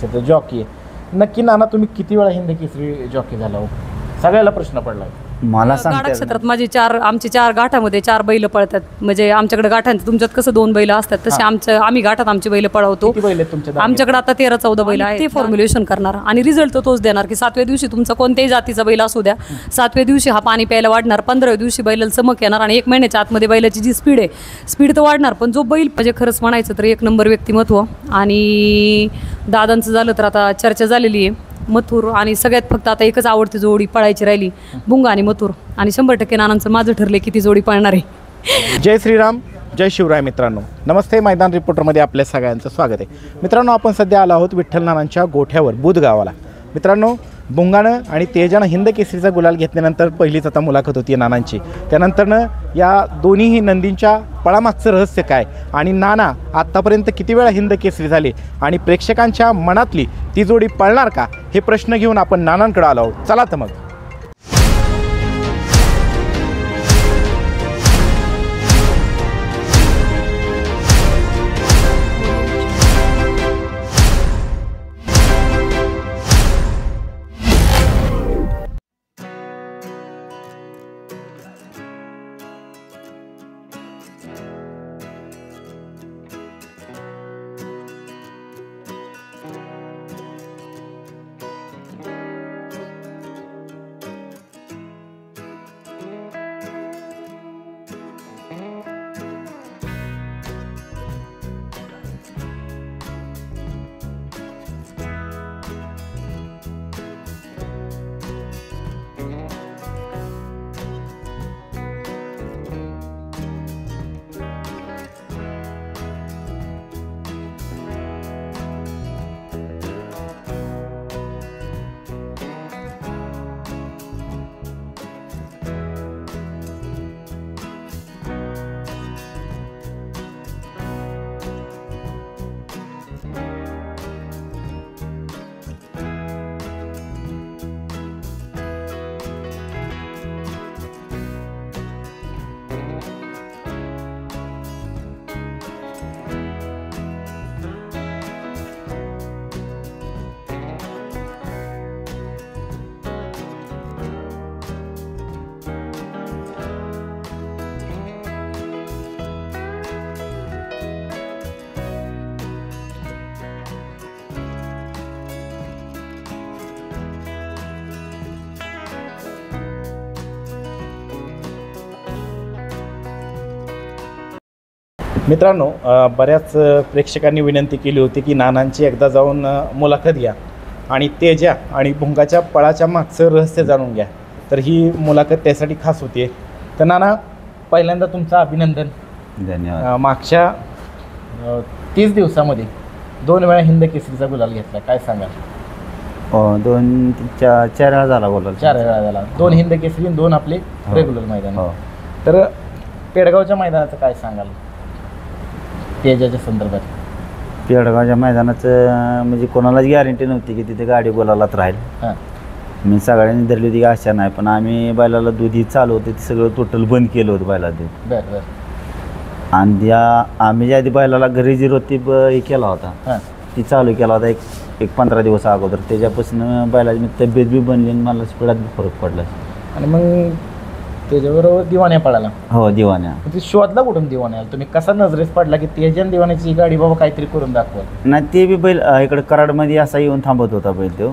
बैलगाडी जॉकी आहे नक्की नाना तुम्ही किती वेळा हिंद केसरी जॉकी झाला हो सगळ्याला प्रश्न पडला मला गाडा क्षेत्रात माझे आमचे 4 गाठामध्ये 4 बैल पळतात म्हणजे आमच्याकडे गाठांचं तुमच्यात कसं 2 बैल असतात तसे आम्ही गाठात आमचे बैल पळवतो आमच्याकडे आता 13-14 बैल आहे ते फॉर्म्युलेशन करणार आणि रिझल्ट तोच देणार की 7व्या दिवशी तुमचा कोणत्याही जातीचा बैल असू द्या 7व्या दिवशी हा पाणी प्यायला वाढणार 15व्या दिवशी बैलाला चमक येणार आणि 1 महिन्याच्या आतमध्ये बैलाची जी स्पीड तर वाढणार पण जो बैल म्हणजे खरंच म्हणायचं तर 1 नंबर व्यक्तिमत्व आणि दादांचं झालं तर आता चर्चा झालेली आहे मथुर आणि सगळ्यात फक्त आता एकच आवडती जोडी पळायची राहिली भुंगा आणि मथुर आणि 100% नानांचं माझं ठरले किती जोडी पळणार आहे। जय श्रीराम जय शिवराय मित्रांनो नमस्ते मैदान रिपोर्टरमध्ये आपल्या सगळ्यांचं स्वागत आहे। मित्रांनो आपण सध्या आलो आहोत विठ्ठल नानांच्या गोठ्यावर बुध गावाला। मित्रांनो भुंगानं आणि तेजानं हिंद केसरीचा गुलाल घेतल्यानंतर पहिलीच आता मुलाखत होती नानांची त्यानंतरनं या दोन्हीही नंदींच्या पळामागचं रहस्य काय आणि नाना आत्तापर्यंत किती वेळा हिंद केसरी झाले आणि प्रेक्षकांच्या मनातली ती जोडी पळणार का हे प्रश्न घेऊन आपण नानांकडे आलो आहोत। चला तर मग मित्रांनो बऱ्याच प्रेक्षकांनी विनंती केली होती की नानांची एकदा जाऊन मुलाखत घ्या आणि तेजा आणि भुंगाच्या पळाच्या मागचं रहस्य जाणून घ्या तर ही मुलाखत त्यासाठी खास होती। तर नाना पहिल्यांदा तुमचं अभिनंदन धन्यवाद। मागच्या 30 दिवसामध्ये 2 वेळा हिंद केसरीचा गुलाल घेतला काय सांगाल? 4 वेळा झाला बोलाल 4 वेळा झाला 2 हिंद केसरी 2 आपले रेग्युलर मैदान तर पेडगावच्या मैदानाचं काय सांगाल तेजाच्या संदर्भात? पेडगावच्या मैदानाचं म्हणजे कोणालाच गॅरंटी नव्हती की तिथे गाडी बोलायलाच राहील मी सगळ्यांनी धरली होती की आशा नाही पण आम्ही बैलाला दूध चालू होते ते सगळं टोटल बंद केलं होतं बैला दूध आणि आम्ही ज्या आधी बैलाला घरी जी रोती हे केला होता ती चालू केला होता एक 15 दिवस अगोदर त्याच्यापासून बैलाची तब्येत बी बनली आणि मला स्पीडात बी फरक पडला आणि मग त्याच्याबरोबर दिवाण्या पळाला हो दिवाण्या ती शोधला कुठून दिवाण्या तुम्ही कसा नजरेस पडला की तेजन दिवाण्याची गाडी बाबा काहीतरी करून दाखवा नाही ते बी बैल इकडे कराडमध्ये असा येऊन थांबत होता बैल तो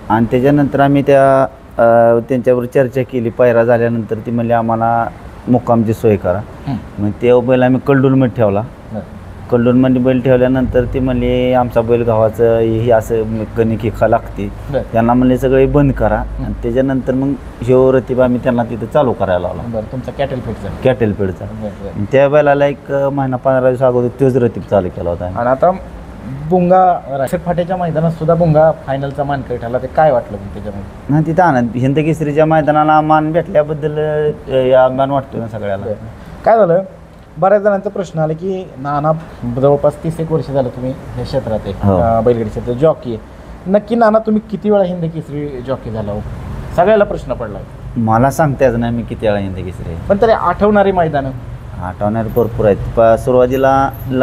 आणि त्याच्यानंतर आम्ही त्यांच्यावर चर्चा केली पायरा झाल्यानंतर ती म्हणली आम्हाला मुक्कामची सोय करा मग ते बैल आम्ही कलडूनमध्ये ठेवला कलडूनमध्ये बैल ठेवल्यानंतर ती म्हणली आमचा बैल गावाचं ही असं कणिक खा लागते त्यांना म्हणले सगळे बंद करा आणि त्याच्यानंतर मग ह्यो रतीब आम्ही त्यांना तिथं चालू करायला लावला तुमचा कॅटल फेडचा त्या बैलाला 1 महिना 15 दिवस अगोदर तोच रतीब चालू केला होता आणि आता भुंगा फाट्याच्या मैदानात सुद्धा भुंगा फायनलचा मानकरी ठरला ते काय वाटलं त्याच्यामध्ये? नाही तिथं आनंद हिंद केसरीच्या मैदानाला मान भेटल्याबद्दल अभिमान वाटतो ना सगळ्याला। काय झालं बऱ्याच जणांचा प्रश्न आला की नाना जवळपास 30 वर्ष झालं तुम्ही या क्षेत्रात आहे बैलगाडी क्षेत्रात जॉकी आहे नक्की नाना तुम्ही किती वेळा हिंद केसरी जॉकी झाला हो सगळ्याला प्रश्न पडला मला सांगता येत नाही मी किती वेळा हिंद केसरी पण तरी आठवणारी मैदानं आठवणारे भरपूर आहेत सुरुवातीला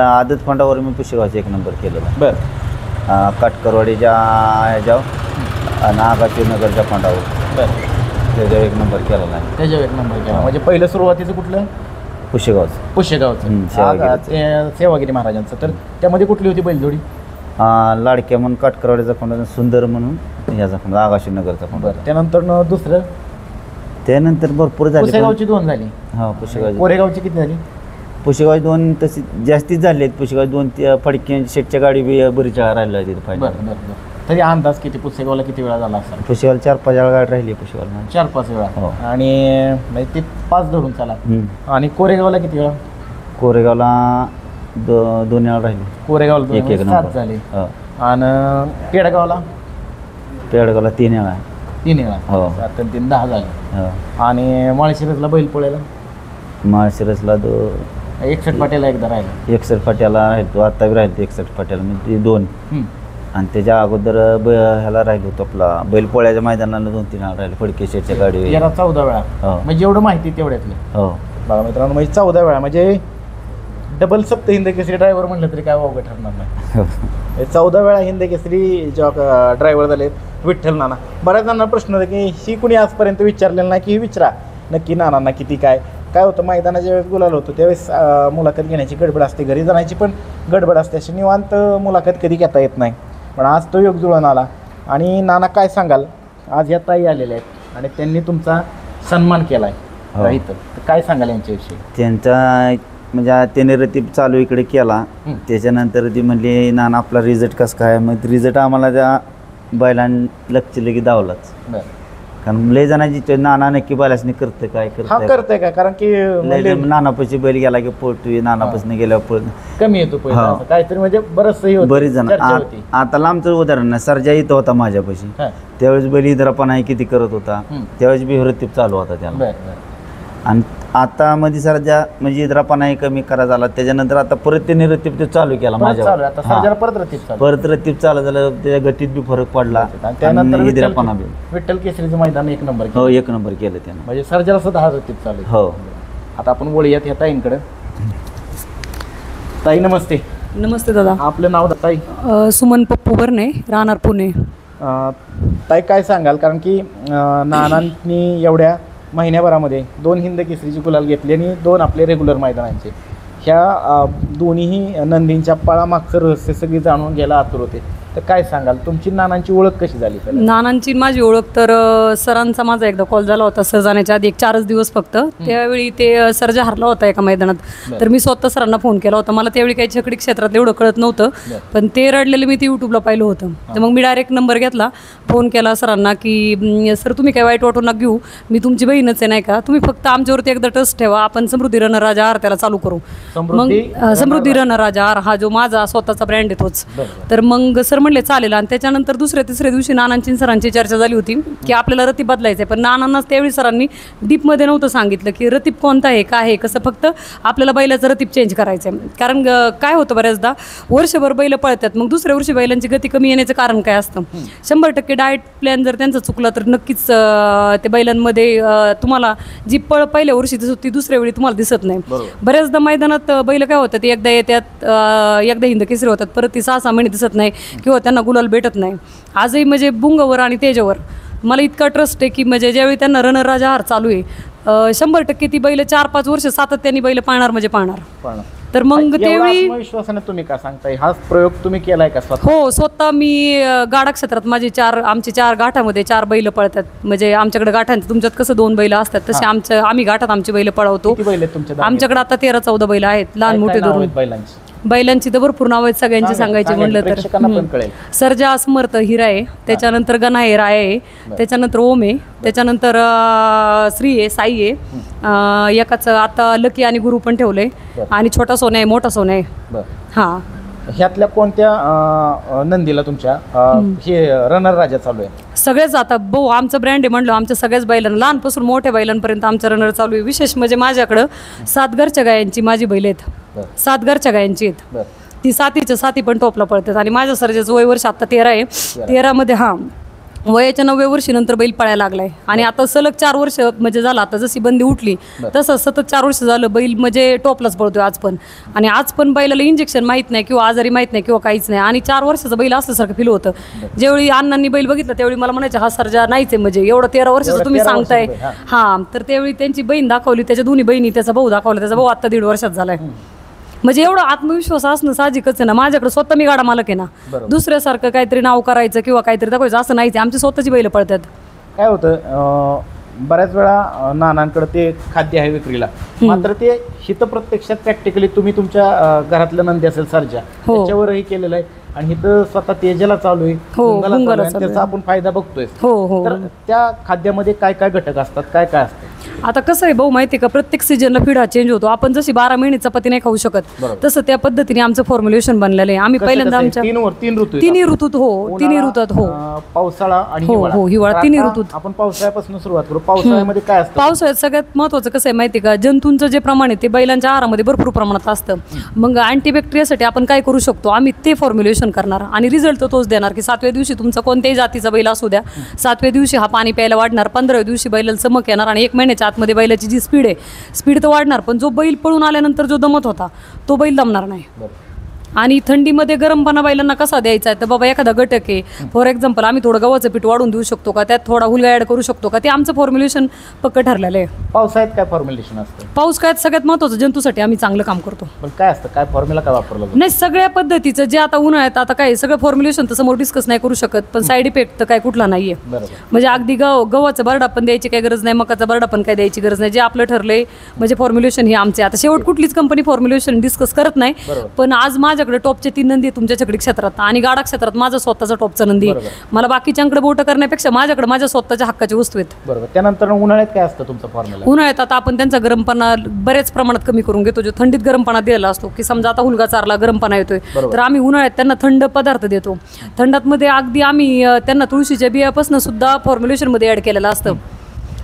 आदत फंडावर मी पुशेगावचं 1 नंबर केलेला बरं काटकरवाडीच्या ह्याच्यावर नागाशिवनगरच्या फंडावर बरं त्याच्यावर 1 नंबर केलेला आहे. त्याच्यावर 1 नंबर केला. म्हणजे पहिलं सुरुवातीचं कुठलं? पुशेगावचं. पुशेगावचं सेवागिरीचं. सेवागिरी महाराजांचं. तर त्यामध्ये कुठली होती बैलजोडी? लाडक्या म्हणून काटकरवाडीचा फंडा, सुंदर म्हणून याचा फंडा, आगाशिवनगरचा फंडा. बरं त्यानंतर दुसरं त्यानंतर भरपूर झाले. पुसेगावची 2 झाली. हा पुशेगाव. कोरेगावची किती झाली? पुशेगाव 2 तशी जास्तीत झाले आहेत. पुशेगाव 2 फडके शेटच्या गाडी बी बरीच वेळा राहिल्या तिथे फायनल. बरं बरं बरं. तरी अंदाज किती पुसेगावला किती वेळा झाला असेल? पुशेगाव 4-5 वेळा गाडी राहिली पुशेगावला. 4-5 वेळा. हो. आणि म्हणजे ते 5 धरून चला. आणि कोरेगावला किती वेळा? कोरेगावला 2 वेळा राहिली. कोरेगावला 1 7 नंबर झाले. हो. आणि पेडगावला पेडगावला 3 वेळा. 3 वेळा. हो. 7 आणि 3 10 झाले. हो. आणि माळशिरसला बैल पोळ्याला माळशिरसला 61 पाट्याला एकदा राहिला. 61 फाट्याला राहिलो. आता बी राहिलो 61 फाट्याला म्हणजे 2. आणि त्याच्या अगोदर ह्याला राहिलो होतो आपला बैलपोळ्याच्या मैदानाला 2-3 वेळा राहिलो फडके शेटच्या गाडी. याला 14 वेळा. हो. म्हणजे एवढं माहिती तेवढ्यातली. हो. बघा मित्रांनो, म्हणजे 14 वेळा म्हणजे डबल सप्त हिंद केसरी ड्रायव्हर म्हटलं तरी काय अवघड ठरणार नाही. 14 वेळा हिंद केसरी ड्रायव्हर झाले विठ्ठल नाना. बऱ्याच जणांना प्रश्न होता की ही कुणी आजपर्यंत विचारलेलं नाही की विचारा नक्की नानांना किती काय होतं. मैदानाच्या वेळेस गुलाल होतो त्यावेळेस मुलाखत घेण्याची गडबड असते, घरी जाण्याची पण गडबड असते, अशी निवांत मुलाखत कधी घेता येत नाही. पण आज तो योग जुळून आला. आणि नाना काय सांगाल, आज या ताई आलेल्या आहेत आणि त्यांनी तुमचा सन्मान केला आहे इथं, तर काय सांगाल यांच्याविषयी? त्यांचा म्हणजे त्याने रतीब चालू इकडे केला. त्याच्यानंतर ती म्हणली नाना आपला रिझल्ट कसं काय. मग रिझल्ट आम्हाला त्या बैलांनी लक्ष लगे दावलाच. बरं. कारण लय जणांची नाना नक्की बैलासनी करतं काय करतंय का? कारण की नानापाशी बैल गेला की पळतोय, नानापासून गेल्यावर पळत कमी येतो काहीतरी, म्हणजे बरंच बरीच जण. आता लांबचं उदाहरण नाही, सर्जा इथं होता माझ्यापाशी त्यावेळेस बैल इधरापणा किती करत होता, त्यावेळेस बी रतीब चालू होता त्याला. आणि आता मध्ये सर्जा म्हणजे इधरापणा कमी करा झाला. त्याच्यानंतर आता परत त्याने रतीब ते चालू केला माझ्या. परत रतीब चालू झालं, त्याच्या गतीत बी फरक पडला. त्यानंतर इधरापणा बी विठ्ठल केसरीचं मैदान 1 नंबर. हो 1 नंबर केलं त्यानं. म्हणजे सर्जाला सुद्धा हा रतीब चालू. हो. आता आपण वळूयात या ताईंकडे. ताई नमस्ते. नमस्ते दादा. आपलं नाव ताई? सुमन पप्पू बर्ने, राहणार पुणे. ताई काय सांगाल, कारण की नानांनी एवढ्या महिन्याभरामध्ये 2 हिंद केसरीची गुलाल घेतली आणि 2 आपले रेग्युलर मैदानांचे, ह्या दोन्हीही नंदींच्या पळामागचं रहस्य सगळी जाणून घ्यायला आतुर होते. तर काय सांगाल, तुमची नानांची ओळख कशी झाली? नानांची माझी ओळख तर सरांचा माझा एकदा कॉल झाला होता सर जाण्याच्या आधी 4च दिवस फक्त. त्यावेळी ते सर्जा हरला होता एका मैदानात, तर मी स्वतः सरांना फोन केला होता. मला त्यावेळी काही छकडी क्षेत्रात एवढं कळत नव्हतं, पण ते रडलेलं मी ते यूट्यूबला पाहिलं होतं. तर मग मी डायरेक्ट नंबर घेतला, फोन केला सरांना की सर तुम्ही काय वाईट वाटू नका घेऊ, मी तुमची बहीणच आहे नाही का, तुम्ही फक्त आमच्यावरती एकदा ट्रस्ट ठेवा, आपण समृद्धी रणराजा आर त्याला चालू करू. मग समृद्धी रणराजा आर हा जो माझा स्वतःचा ब्रँड आहे तोच. तर मग सर म्हणले चालेल. आणि त्याच्यानंतर 2-3 दिवशी नानांची सरांची चर्चा झाली होती की आपल्याला रतीब बदलायचं आहे. पण नानांनाच त्यावेळी सरांनी डीपमध्ये नव्हतं सांगितलं की रतीब कोणता आहे काय आहे कसं, फक्त आपल्याला बैलाचं रतीब चेंज करायचं आहे. कारण काय होतं बऱ्याचदा वर्षभर बैल पळतात, मग दुसऱ्या वर्षी बैलांची गती कमी येण्याचं कारण काय असतं? 100% डाएट प्लॅन जर त्यांचा चुकला तर नक्कीच ते बैलांमध्ये तुम्हाला जी पळ पहिल्या वर्षी दिसत ती दुसऱ्या वेळी तुम्हाला दिसत नाही. बऱ्याचदा मैदानात बैल काय होतात, एकदा येतात, एकदा हिंद केसरी होतात, परत ती 6-6 महिने दिसत नाही किंवा त्यांना गुलाल भेटत नाही. आजही म्हणजे बुंगावर आणि तेजावर मला इतका ट्रस्ट आहे की म्हणजे ज्यावेळी त्यांना रणराजा हार चालू आहे 100% ती बैल 4-5 वर्ष सातत्याने बैल पाळणार म्हणजे पाळणार. तर मग त्यावेळी विश्वासाने तुम्ही काय सांगताय, हा प्रयोग तुम्ही केलाय का स्वतः? हो, स्वतः मी गाडा क्षेत्रात आमचे 4 गाठामध्ये 4 बैल पळतात. म्हणजे आमच्याकडे गाठांचे तुमच्यात कसं 2 बैल असतात तसे आम्ही गाठात आमची बैल पळवतो. आमच्याकडे आता 13-14 बैल आहेत, लहान मोठे धरून. बैलांची तर भरपूर नाव आहेत, सगळ्यांची सांगायची म्हणलं तर सर्जा समर्थ हिरा आहे, त्याच्यानंतर गणा आहे, राय आहे, त्याच्यानंतर ओम आहे, त्याच्यानंतर श्री आहे, साई आहे, एकाच आता लकी आणि गुरु पण ठेवलंय, आणि छोटा सोन्या आहे, मोठा सोन्या आहे. हा, ह्यातल्या कोणत्या नंदीला तुमच्या हे रनर राजा चालू आहे? सगळेच. आता भाऊ आमचं ब्रँड आहे म्हणलं, आमच्या सगळ्याच बैलांना लहानपासून मोठ्या बैलांपर्यंत आमचं रनर चालू आहे. विशेष म्हणजे माझ्याकडं 7 घरच्या गायांची माझी बैल आहेत, 7 घरच्या गायांची आहेत. ती 7च्या 7 पण टॉपला पळतात. आणि माझ्या सर्जाचं वय वर्ष आता 13 आहे. 13 मध्ये वयाच्या 9व्या वर्षी नंतर बैल पळायला लागलाय आणि आता सलग 4 वर्ष म्हणजे झालं. आता जशी बंदी उठली तसं सतत 4 वर्ष झालं बैल म्हणजे टॉपलाच पळतोय आज पण. आणि आज पण बैलाला इंजेक्शन माहीत नाही किंवा आजारी माहीत नाही किंवा काहीच नाही. आणि 4 वर्षाचा बैल असल्यासारखं फील होतं. ज्यावेळी अण्णांनी बैल बघितलं त्यावेळी मला म्हणायचे हा सर्जा नाहीच आहे, म्हणजे एवढं 13 वर्षाचं तुम्ही सांगताय. हां, तर त्यावेळी त्यांची बहीण दाखवली, त्याच्या दोन्ही बहिणी, त्याचा भाऊ दाखवला. त्याचा भाऊ आता 1.5 वर्षात झालाय. म्हणजे एवढा आत्मविश्वास असणं साहजिकच आहे ना. माझ्याकडे स्वतः मी गाडा मालक आहे ना, दुसऱ्यासारखं काहीतरी नाव करायचं किंवा काहीतरी दाखवायचं असं नाहीच. आमची स्वतःची बैल पळतात. काय होतं बऱ्याच वेळा नानांकडे ते खाद्य आहे विक्रीला, मात्र ते हित प्रत्यक्षात प्रॅक्टिकली तुम्ही तुमच्या घरातलं नंदी असेल सर्जा त्याच्यावरही केलेलं आहे आणि हिथं स्वतः तेजाला चालू आहे, भुंगाला चालू आहे, त्याचा आपण फायदा बघतोय. तर त्या खाद्यामध्ये काय काय घटक असतात, काय काय असतं? आता कसं आहे भाऊ माहिती आहे का, प्रत्येक सीजनला फीड हा चेंज होतो. आपण जशी 12 महिने चपाती नाही खाऊ शकत तसं त्या पद्धतीने आमचं फॉर्म्युलेशन बनलेलं आहे. आम्ही पहिल्यांदा आमच्या तिन्ही ऋतूत तिन्ही ऋतूत पावसाळा आणि हिवाळा तिन्ही ऋतूत. आपण पावसाळ्यापासून सुरुवात करू. पावसाळ्यामध्ये काय असतं? पावसाळ्यात सगळ्यात महत्वाचं कसं आहे माहिती आहे का, जंतूंचं जे प्रमाण आहे ते बैलांच्या आहारामध्ये भरपूर प्रमाणात असतं. मग अँटीबॅक्टेरियासाठी आपण काय करू शकतो, आम्ही ते फॉर्म्युलेशन करणार आणि रिझल्ट तोच देणार की 7व्या दिवशी तुमचा कोणत्याही जातीचा बैल असू द्या, 7व्या दिवशी हा पाणी प्यायला वाढणार, 15व्या दिवशी बैलाला चमक येणार आणि 1 महिन्याच्या आतमध्ये बैलाची जी स्पीड तर वाढणार. पण जो बैल पळून आल्यानंतर जो दमत होता तो बैल दमणार नाही. आणि थंडीमध्ये गरमपणा बैलांना कसा द्यायचा आहे तर बाबा एखादा घटक आहे, फॉर एक्झाम्पल आम्ही थोडं गव्हाचं पीठ वाढून देऊ शकतो का, त्यात थोडा हुलगा ॲड करू शकतो का, ते आमचं फॉर्म्युलेशन पक्क ठरलेलं आहे. पावसाळ्यात काय फॉर्म्युलेशन असतं? पावसाळ्यात सगळ्यात महत्त्वाचं जंतूसाठी आम्ही चांगलं काम करतो. पण काय असतं, काय फॉर्म्युला काय वापरलं? नाही, सगळ्या पद्धतीचं जे आता उन्हाळ्यात आता काय सगळं फॉर्म्युलेशन तर समोर डिस्कस नाही करू शकत, पण साईड इफेक्ट तर काय कुठला नाहीये. म्हणजे अगदी गव्हाचं बरडा पण द्यायची काही गरज नाही, मकाचा बरडा पण काय द्यायची गरज नाही. जे आपलं ठरलंय म्हणजे फॉर्म्युलेशन हे आमचे. आता शेवट कुठलीच कंपनी फॉर्म्युलेशन डिस्कस करत नाही, पण आज माझ्याकडे टॉपचे 3 नंदी तुमच्या छकडी क्षेत्रात आणि गाडा क्षेत्रात माझा स्वतःचा टॉपचा नंदी. मला बाकीच्यांकडे बोट करण्यापेक्षा माझ्याकडे माझ्या स्वतःच्या हक्काच्या वस्तू आहेत. बरोबर. त्यानंतर उन्हाळ्यात काय असतं तुमचा फॉर्म्युला? उन्हाळ्यात आता आपण त्यांचा गरमपणा बऱ्याच प्रमाणात कमी करून घेतो. जो थंडीत गरमपणा दिलेला असतो की समजा आता हुलगा चारला गरमपणा येतोय तर आम्ही उन्हाळ्यात त्यांना थंड पदार्थ देतो. थंडातमध्ये अगदी आम्ही त्यांना तुळशीच्या बियापासून सुद्धा फॉर्म्युलेशनमध्ये ॲड केलेलं असतं.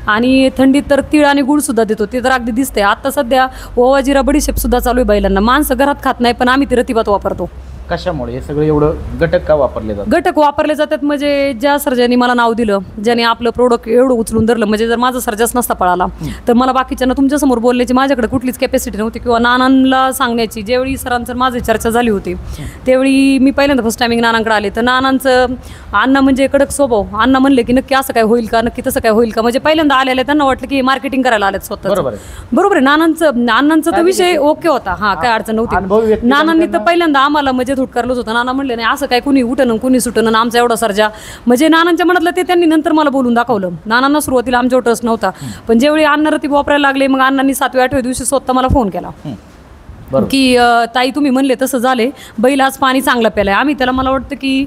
आणि थंडीत तर तीळ आणि गुळ सुद्धा देतो, ते तर अगदी दिसतंय. आता सध्या ओवा जिरा बडीशेप सुद्धा चालू आहे बैलांना. माणसं घरात खात नाही पण आम्ही ते रतिबात वापरतो. कशामुळे हे सगळे एवढं घटक का वापरले जातात? घटक वापरले जातात म्हणजे ज्या सर्जांनी मला नाव दिलं, ज्याने आपलं प्रोडक्ट एवढं उचलून धरलं, म्हणजे जर माझा सर्जाच नसता पळाला तर मला बाकीच्यांना तुमच्यासमोर बोलण्याची माझ्याकडे कुठलीच कॅपॅसिटी नव्हती किंवा नानांना सांगण्याची. ज्यावेळी सरांचं माझी चर्चा झाली होती त्यावेळी मी पहिल्यांदा फर्स्ट टायमिंग नानांकडे आले तर नानांचं अण्णा म्हणजे कडक स्वभाव. अण्णा म्हणले की नक्की असं काय होईल का, नक्की तसं काय होईल का. म्हणजे पहिल्यांदा आलेले त्यांना वाटलं की मार्केटिंग करायला आलेत स्वतः. बरोबर आहे. अण्णांचा तर विषय ओके होता, हा काय अडचण नव्हती. नानांनी तर पहिल्यांदा आम्हाला म्हणजे धुटकारलंच होतं. नाना म्हणले नाही असं काय कुणी उठणं कुणी सुटणं आमचा एवढा सर्जा. म्हणजे नानांच्या मनातलं ते त्यांनी नंतर मला बोलून दाखवलं. नानांना सुरुवातीला आमच्यावर ट्रस्ट नव्हता, पण ज्यावेळी अण्णा रतीब वापरायला लागले मग अण्णांनी 7व्या-8व्या दिवशी स्वतः मला फोन केला की ताई तुम्ही म्हणले तसं झाले, बैल आज पाणी चांगलं प्यायलाय. आम्ही त्याला मला वाटतं की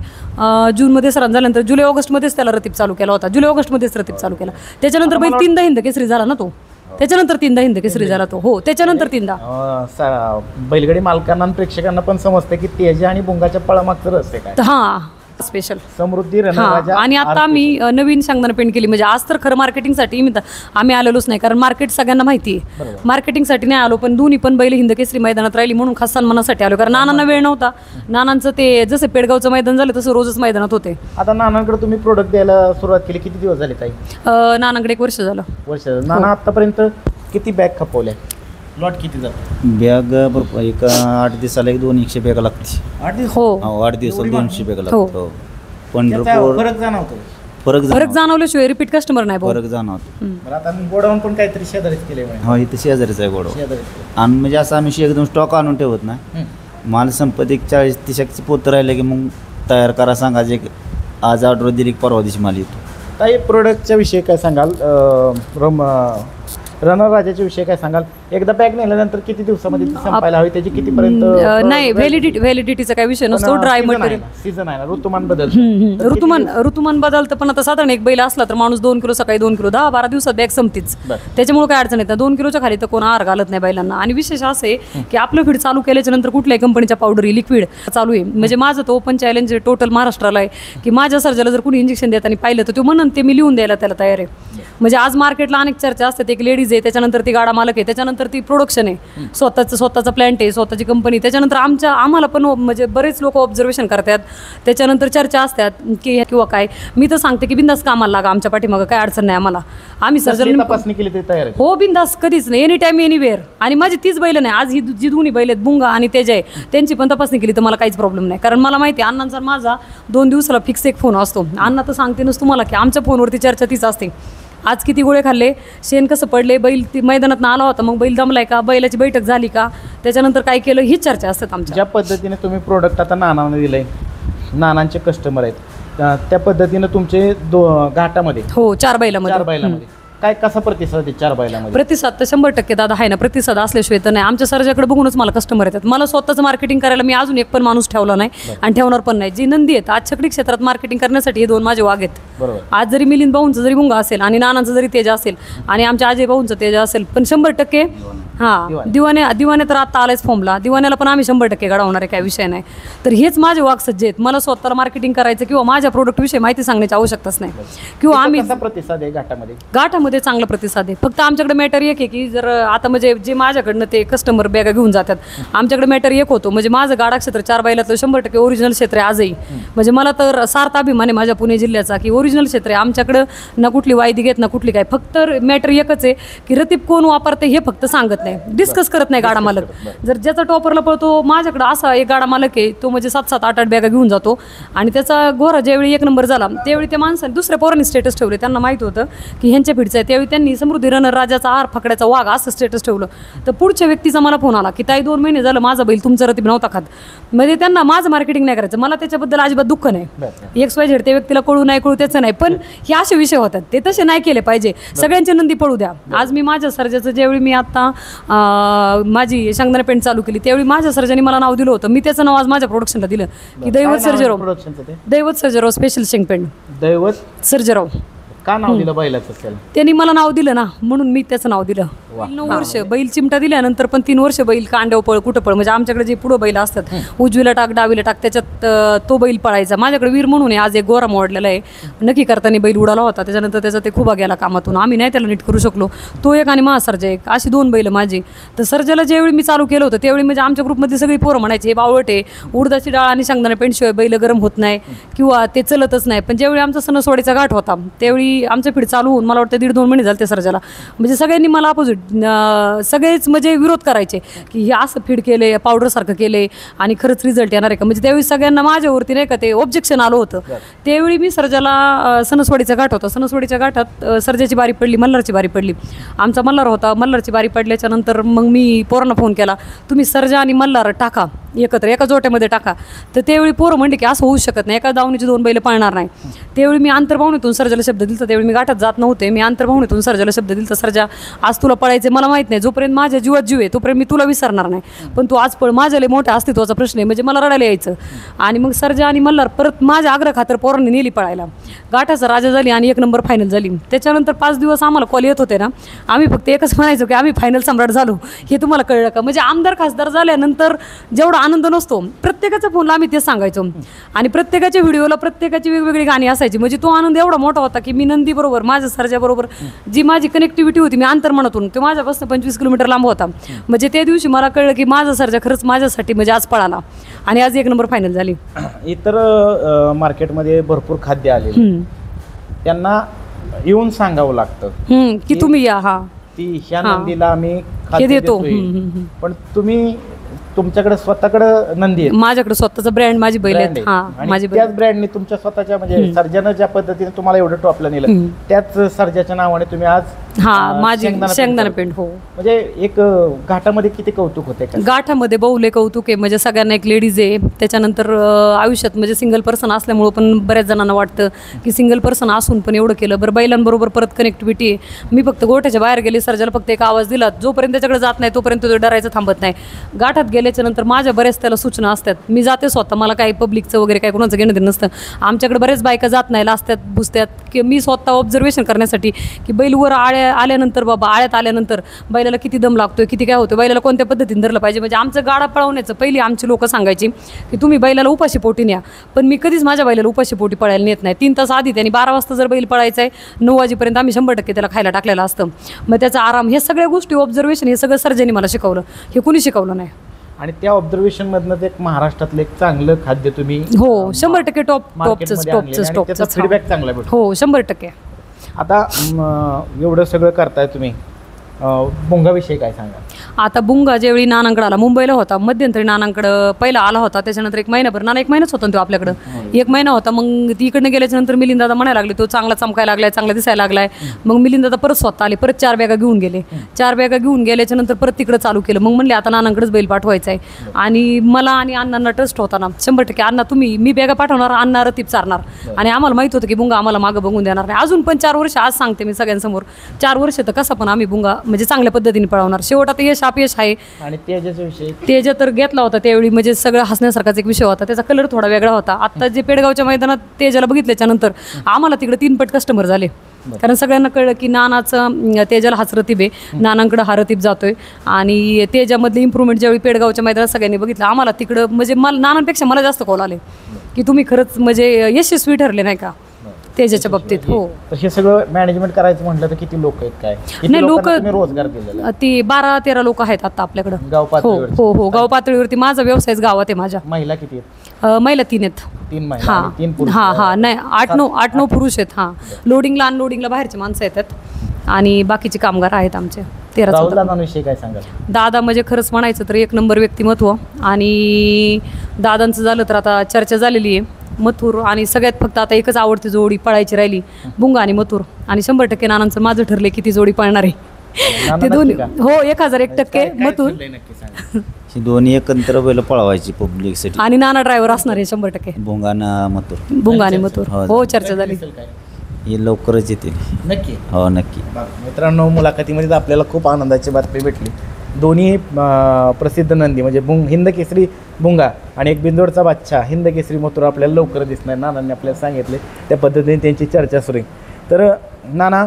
जूनमध्ये सरांना झाल्यानंतर जुलै-ऑगस्टमध्येच त्याला रतीब चालू केला होता. जुलै-ऑगस्टमध्येच रतीब चालू केला. त्याच्यानंतर बैल 3दा हिंद केसरी झाला ना तो. त्याच्यानंतर 3दा हिंद केसरी झाला तो. हो, त्याच्यानंतर 3दा. बैलगाडी मालकांना आणि प्रेक्षकांना पण समजते की तेजा आणि भुंगाच्या पळामागचं रहस्य काय. हां, स्पेशल समृद्धी. आणि आता आम्ही नवीन शेंगदाणा पेंट केली. म्हणजे आज तर खरं मार्केटिंगसाठी आम्ही आलेलोच नाही, कारण मार्केट सगळ्यांना माहिती आहे. मार्केटिंगसाठी नाही आलो, पण दोन्ही पण बैल हिंद केसरी मैदानात राहिली म्हणून खास सन्मानासाठी आलो. कारण नानांना वेळ नव्हता. नानांचं ते जसं पेडगावचं मैदान झालं तसं रोजच मैदानात होते. आता नानांकडे तुम्ही प्रोडक्ट द्यायला सुरुवात केली, किती दिवस झाले ताई? नानांकडे 1 वर्ष झालं. नाना आतापर्यंत किती बॅग खपवल्या? लॉट किती जातं? बॅग एक 8 दिवसाला 200 बॅग लागते. 8 दिवस? हो, 8 दिवसाला 200 बॅग लागतो. पंढरपूर फरक जाणवल्याशिवाय रिपीट कस्टमर नाही. फरक जाणवतो. आता गोडाऊन पण काहीतरी शेजारीच केले. हो, इथं शेजारीच आहे गोडाऊन. आणि म्हणजे असं आम्ही एकदम स्टॉक आणून ठेवत नाही. माल संपत 40-30 पोतं राहिले की मग तयार करा सांगायचे. आज ऑर्डर दिली परवा दिवशी माल येतो. काही प्रोडक्टच्या विषयी काय सांगाल? रनर राजाच्या विषयी काय सांगाल? एकदा बॅग नेल्यानंतर किती दिवसामध्ये संपायला हवी, त्याची कितीपर्यंत? नाही, व्हॅलिडिटीचा काही विषय नसतो. ड्राय मटेरियल सीझन आहे ना, ऋतुमान बदल. ऋतुमान बदलतं. पण आता साधारण एक बैल असला तर माणूस 2 किलो सकाळी 2 किलो 10-12 दिवसात बॅग संपतीच. त्याच्यामुळे काय अडचण येतं. 2 किलोच्या खाली तर कोण आहार घालत नाही बैलांना. आणि विशेष असे की आपलं फीड चालू केल्याच्या नंतर कुठल्याही कंपनीच्या पावडरी लिक्विड चालू आहे. म्हणजे माझं तो ओपन चॅलेंज टोटल महाराष्ट्राला आहे की माझ्या सर्जाला जर कुणी इंजेक्शन देताना पाहिलं तर तो म्हणून ते मी लिहून द्यायला त्याला तयार आहे. म्हणजे आज मार्केटला अनेक चर्चा असतात. एक लेडीज आहे, त्याच्यानंतर ती गाडा मालक आहे, त्याच्यानंतर त्याच्यानंतर ती प्रोडक्शन आहे, स्वतःचा प्लॅन्ट आहे, स्वतःची कंपनी. त्याच्यानंतर आम्हाला पण म्हणजे बरेच लोक ऑब्झर्वेशन करतात, त्याच्यानंतर चर्चा असतात की किंवा काय. मी तर सांगते की बिंदास कामाला लागा, आमच्या पाठीमागं काय अडचण नाही आम्हाला. आम्ही सर्जरी तपासणी केली तरी तयार आहे. हो बिंदास, कधीच नाही, एनी टाईम एनीवेअर. आणि माझी तीच बैल नाही, आज ही जी दोन्ही बैल आहेत बुंगा आणि तेज आहे, त्यांची पण तपासणी केली तर मला काहीच प्रॉब्लेम नाही. कारण मला माहिती आहे अण्णांचा माझा 2 दिवसाला फिक्स एक फोन असतो. अण्णा तर सांगते नसतो मला की आमच्या फोनवरती चर्चा तीच असते. आज किती गोळे खाल्ले, शेण कसं पडले, बैल ती मैदानात आला होता, मग बैल दमलाय का, बैलाची बैठक झाली का, त्याच्यानंतर काय केलं, हीच चर्चा असतात आमच्या. ज्या पद्धतीने तुम्ही प्रोडक्ट आता नानांना दिलंय, नानांचे कस्टमर आहेत, त्या पद्धतीनं तुमचे घाटामध्ये हो 4 बैलामध्ये काय कसा प्रतिसाद आहे 4 बैलामध्ये? प्रतिसाद तर 100% दादा आहे ना. प्रतिसाद असल्याशिवाय तर नाही. आमच्या सर्जाकडे बघूनच मला कस्टमर येतात. मला स्वतःचं मार्केटिंग करायला मी अजून एक पण माणूस ठेवला नाही आणि ठेवणार पण नाही. जी नंदी आहेत आज छकडी क्षेत्रात मार्केटिंग करण्यासाठी हे 2 माझे वाघ आहेत. बरोबर. आज जरी मिलिंद भाऊंचं जरी मुंगा असेल आणि नानांचं जरी तेज असेल आणि आमच्या अजय भाऊंचं तेज असेल, पण 100% हां दिवाने तर आता आलायच फॉर्मला. दिवाण्याला पण आम्ही 100% घडवणार आहे, काय विषय नाही. तर हेच माझे वाघ सज्ज आहेत. मला स्वतःला मार्केटिंग करायचं किंवा माझ्या प्रोडक्टविषयी माहिती सांगण्याची आवश्यकताच नाही. किंवा आम्ही कसा प्रतिसाद आहे घाटामध्ये चांगला प्रतिसाद आहे. फक्त आमच्याकडे मॅटर एक आहे की जर आता म्हणजे जे माझ्याकडनं ते कस्टमर बॅगा घेऊन जातात, आमच्याकडे मॅटर एक होतो. म्हणजे माझं गाडा क्षेत्र 4 बैलातलं 100% ओरिजिनल क्षेत्र आहे आजही. म्हणजे मला तर सार्थ अभिमान आहे माझ्या पुणे जिल्ह्याचा की ओरिजिनल क्षेत्र आहे आमच्याकडं. ना कुठली वायदी घेत ना कुठली काय. फक्त मॅटर एकच आहे की रतीब कोण वापरते हे फक्त सांगत नाही, डिस्कस करत नाही गाडा मालक. जर ज्याचा टॉपरला पळतो, माझ्याकडं असा एक गाडा मालक आहे, तो म्हणजे 7-7, 8-8 बॅगा घेऊन जातो आणि त्याचा घोरा ज्यावेळी 1 नंबर झाला त्यावेळी त्या माणसाने दुसऱ्या पोरांनी स्टेटस ठेवले. त्यांना माहित होतं की ह्यांच्या फिडचं आहे. त्यावेळी त्यांनी समृद्धी रनर राजाचा आर फकड्याचा वाघ असं स्टेटस ठेवलं. तर पुढच्या व्यक्तीचा मला फोन आला की ताई 2 महिने झालं माझा बैल तुमचा रतीब नव्हता खात. म्हणजे त्यांना माझं मार्केटिंग नाही करायचं, मला त्याच्याबद्दल अजिबात दुःख नाही. XYZ त्या व्यक्तीला कळू नाही कळू त्याचं नाही, पण हे असे विषय होतात ते तसे नाही केले पाहिजे. सगळ्यांचे नंदी पळू द्या. आज मी माझ्या सर्जाचं ज्यावेळी मी आता माझी शेंगदाणा पेंट चालू केली त्यावेळी माझ्या सर्जाने मला नाव दिलं होतं. मी त्याचं नाव आज माझ्या प्रोडक्शनला दिलं की दैवत सर्जराव स्पेशल शेंगपेंट. दैवत सर्जराव का नाव दिलं बैलाचं असेल? त्यांनी मला नाव दिलं ना म्हणून मी त्याचं नाव दिलं. 9 वर्ष बैल चिमटा दिल्यानंतर पण 3 वर्ष बैल कांड्यावर पळ कुठं पळ. म्हणजे आमच्याकडे जे पुढं बैल असतात उजवीला टाक डावीला टाक त्याच्यात तो बैल पळायचा. माझ्याकडे वीर म्हणून आहे आज एक गोरा मोडलेला आहे. नक्की करताना बैल उडाला होता, त्याच्यानंतर त्याचा ते खुबा गेला कामातून, आम्ही नाही त्याला नीट करू शकलो. तो एक आणि महासर्जा एक, अशी 2 बैल माझी. तर सर्जाला ज्यावेळी मी चालू केलं होतं त्यावेळी म्हणजे आमच्या ग्रुपमध्ये सगळी पोरं म्हणायचे हे बावळट आहे, उडदाची डाळ आणि शेंगदाणा पेंटशिवाय बैल गरम होत नाही किंवा ते चलतच नाही. पण ज्यावेळी आमचा सणसवाडीचा घाट होता त्यावेळी आमचं फीड चालू होऊन मला वाटतं 1.5-2 महिने झाले त्या सर्जाला. म्हणजे सगळ्यांनी मला अपोजिट सगळेच म्हणजे विरोध करायचे की हे असं फीड केले, पावडरसारखं केले आणि खरंच रिझल्ट येणार आहे का. म्हणजे त्यावेळी सगळ्यांना माझ्यावरती नाही का ते ऑब्जेक्शन आलं होतं. त्यावेळी मी सर्जाला सणसवाडीचा घाट होता, सणसवाडीच्या घाटात सर्जाची बारी पडली, मल्हारची बारी पडली. आमचा मल्हार होता, मल्हारची बारी पडल्याच्या नंतर मग मी पोरांना फोन केला तुम्ही सर्जा आणि मल्हार टाका एकत्र एका जोट्यामध्ये टाका. तर त्यावेळी पोरं म्हणले की असं होऊ शकत नाही, एका दावणीची 2 बैल पाळणार नाही. त्यावेळी मी आंतरभावनेतून सर्जाला शब्द दिला. त्यावेळी मी घाटात जात नव्हते, मी आंतरभावनेतून सर्जाला शब्द दिला सर्जा आज तुला पळायचे मला माहित नाही, जोपर्यंत माझ्या जीवात जीव आहे तोपर्यंत मी तुला विसरणार नाही, पण तू आज पळ. माझ्या लय मोठ्या अस्तित्वाचा प्रश्न आहे. म्हणजे मला रडायला यायचं. आणि मग सर्जा आणि मल्हार परत माझ्या आग्रह खातर पोरांनी नेली पळायला. घाटाचा राजा झाली आणि 1 नंबर फायनल झाली. त्याच्यानंतर 5 दिवस आम्हाला कॉल येत होते ना, आम्ही फक्त एकच म्हणायचो की आम्ही फायनल सम्राट झालो. हे तुम्हाला कळलं का. म्हणजे आमदार खासदार झाल्यानंतर जेवढा आनंद नसतो प्रत्येकाच्या फोनला आम्ही तेच सांगायचो आणि प्रत्येकाच्या व्हिडिओला प्रत्येकाची वेगवेगळी गाणी असायची. म्हणजे तो आनंद एवढा मोठा होता की मी नंदी बरोबर माझ्या सर्जाबरोबर जी माझी कनेक्टिव्हिटी होती मी अंतर्मनातून, तो माझ्यापासून 25 किलोमीटर लांब होता. म्हणजे त्या दिवशी मला कळलं की माझा सर्जा खरंच माझ्यासाठी म्हणजे आज पळाला आणि आज 1 नंबर फायनल झाली. इतर मार्केटमध्ये भरपूर खाद्य आले, त्यांना येऊन सांगावं लागतं की तुम्ही या. हा ती ह्या नंदीला आम्ही हे खाद्य देतो. पण तुम्ही तुमच्याकडे स्वतःकडे नंदी आहे, माझ्याकडे स्वतःचा ब्रँड माझी बैल आहेत. हा माझी बैल त्याच ब्रँडने तुमच्या स्वतःच्या म्हणजे सर्जानं ज्या पद्धतीने तुम्हाला एवढं टॉपला नेलं त्याच सर्जाच्या नावाने तुम्ही आज माझी शेंगदाणा पेंट. हो म्हणजे एक घाटामध्ये किती कौतुक होते का? गाठामध्ये बहुले कौतुक आहे. म्हणजे सगळ्यांना एक लेडीज आहे. त्याच्यानंतर आयुष्यात म्हणजे सिंगल पर्सन असल्यामुळं पण बऱ्याच जणांना वाटतं की सिंगल पर्सन असून पण एवढं केलं. बरं बैलांबरोबर परत कनेक्टिव्हिटी आहे. मी फक्त गोठ्याच्या बाहेर गेले, सर्जाला फक्त एक आवाज दिला, जोपर्यंत त्याच्याकडे जात नाही तोपर्यंत तो डरायचं थांबत नाही. गाठात गेल्याच्या नंतर माझ्या बऱ्याच त्याला सूचना असतात. मी जाते स्वतः, मला काही पब्लिकचं वगैरे काही कोणाचं घेणं देणं नसतं. आमच्याकडे बऱ्याच बायका जात नाही, लाजतात, बुसतात की मी स्वतः ऑब्झर्वेशन करण्यासाठी की बैल वर आळ्या आल्यानंतर बाबा आळ्यात आल्यानंतर बैलाला किती दम लागतोय, किती काय होतं, बैलाला कोणत्या पद्धतीने धरलं पाहिजे. म्हणजे आमचं गाडा पळवण्याचं पहिली आमची लोक सांगायची की तुम्ही बैलाला उपाशी पोटी न्या, पण मी कधीच माझ्या बैलाला उपाशी पोटी पळायला नेत नाही. 3 तास आधी त्यांनी 12 वाजता जर बैल पळायचा आहे 9 वाजेपर्यंत आम्ही 100% त्याला खायला टाकलेलं असतं. मग त्याचा आराम, हे सगळ्या गोष्टी ऑब्झर्वेशन हे सगळं सर्जनी मला शिकवलं, हे कुणी शिकवलं नाही. आणि त्या ऑब्झर्वेशनमधनं एक महाराष्ट्रातलं एक चांगलं खाद्य तुम्ही हो 100% टॉपचं फीडबॅक चांगला भेटतो. हो 100%. आता एवढं सगळं करताय तुम्ही, भुंगाविषयी काय सांगा? आता बुंगा ज्यावेळी नानांकडे आला, मुंबईला होता, मध्यंतरी नानांकडं पहिला आला होता, त्याच्यानंतर 1 महिनाभर, नाना 1 महिनाच होता तो आपल्याकडं, 1 महिना होता. मग ती इकडनं गेल्याच्यानंतर मिलिंद दादा म्हणायला लागले तो चांगला चमकायला लागलाय, चांगला दिसायला लागलाय. मग मिलिंद दादा परत स्वतः आले, परत 4 बॅगा घेऊन गेले. 4 बॅगा घेऊन गेल्याच्यानंतर परत तिकडं चालू केलं. मग म्हणले आता नानांकडेच बैल पाठवायचा आहे. आणि मला आणि अण्णांना ट्रस्ट होता ना 100%, अण्णा तुम्ही, मी बॅगा पाठवणार, अण्णा रतीब चारणार. आणि आम्हाला माहित होतं की बुंगा आम्हाला मागं बघून देणार नाही. अजून पण 4 वर्ष, आज सांगते मी सगळ्यांसमोर, 4 वर्ष तर कसं पण आम्ही बुंगा म्हणजे चांगल्या पद्धतीने पळवणार. शेवट आता यश अपयश आहे. आणि तेजाच्या विषयी, तेजा तर घेतला होता त्यावेळी, म्हणजे सगळं हसण्यासारखाच एक विषय होता. त्याचा कलर थोडा वेगळा होता. आता जे पेडगावच्या मैदानात तेजाला बघितल्याच्या नंतर आम्हाला तिकडे 3 पट कस्टमर झाले, कारण सगळ्यांना कळलं की नानाचं तेजाला हाच रतीब आहे, नानांकडं हा रतीब जातोय. आणि तेजामधली इम्प्रूव्हमेंट ज्यावेळी पेडगावच्या मैदानात सगळ्यांनी बघितलं, आम्हाला तिकडं म्हणजे मला नानांपेक्षा मला जास्त कॉल आले की तुम्ही खरंच म्हणजे यशस्वी ठरले नाही का तेजाच्या बाबतीत. हो, तर हे सगळं मॅनेजमेंट करायचं म्हटलं तर किती लोक आहेत, काय नाही लोक रोजगार दिलेला? ती 12-13 लोक आहेत आता आपल्याकडं गाव हो पातळीवर? हो हो, गाव पातळीवरती माझा व्यवसायच गावात आहे माझ्या. महिला किती आहेत? महिला 3 आहेत. 3 महिला हा आणि 3 पुरुष? हा हा, नाही 8-9 पुरुष आहेत. हां, लोडिंगला अनलोडिंगला बाहेरचे माणसं येतात आणि बाकीचे कामगार आहेत आमचे 13-14. दादांविषयी काय सांगाल? दादा म्हणजे खरंच म्हणायचं तर 1 नंबर व्यक्तिमत्व. आणि दादांचं झालं तर आता चर्चा झालेली आहे मथुर, आणि सगळ्यात फक्त आता एकच आवडती जोडी पळायची राहिली, बुंगा आणि मथुर. आणि 100% नानांचं माझं ठरले किती जोडी पळणार आहे ते दोन्ही. हो 1001% मथुर. ही दोन्ही एकत्र बैल पळवायची पब्लिकसाठी. आणि नाना ड्रायव्हर असणार आहे 100%. भोंगाना मथुर. बुंगा आणि मथुर हो चर्चा झाली. हे लवकरच येतील. नक्की. हो नक्की. मित्रांनो, मुलाखतीमध्ये आपल्याला खूप आनंदाची बातमी भेटली. दोन्ही प्रसिद्ध नंदी म्हणजे हिंद केसरी भुंगा आणि एक बिंदोडचा बादशाह हिंद केसरी मथुर आपल्याला लवकर दिसणार. नानांनी आपल्याला सांगितले त्या पद्धतीने त्यांची चर्चा सुरू आहे. तर नाना,